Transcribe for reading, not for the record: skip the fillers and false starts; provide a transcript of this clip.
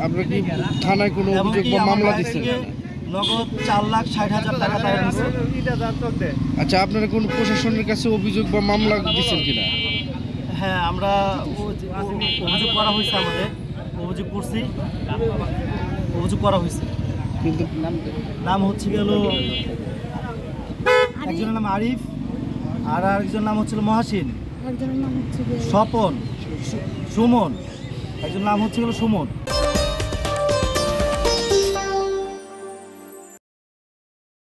আপনার কি থানায় কোনো অভিযোগ বা মামলা দিচ্ছেন? নগদ 4,60,000 টাকা তারা দিচ্ছে। আচ্ছা, আপনারা কোন প্রশাসনের কাছে অভিযোগ বা মামলা দিচ্ছেন কিনা? হ্যাঁ, আমরা অভিযোগ করা হয়েছে, অভিযোগ করছি, অভিযোগ করা হয়েছে। কিন্তু নাম হচ্ছে গেল, একজনের নাম আরিফ আর আরেকজনের নাম হচ্ছিল মহাসিন, স্বপন, সুমন, একজনের নাম হচ্ছে গেল সুমন।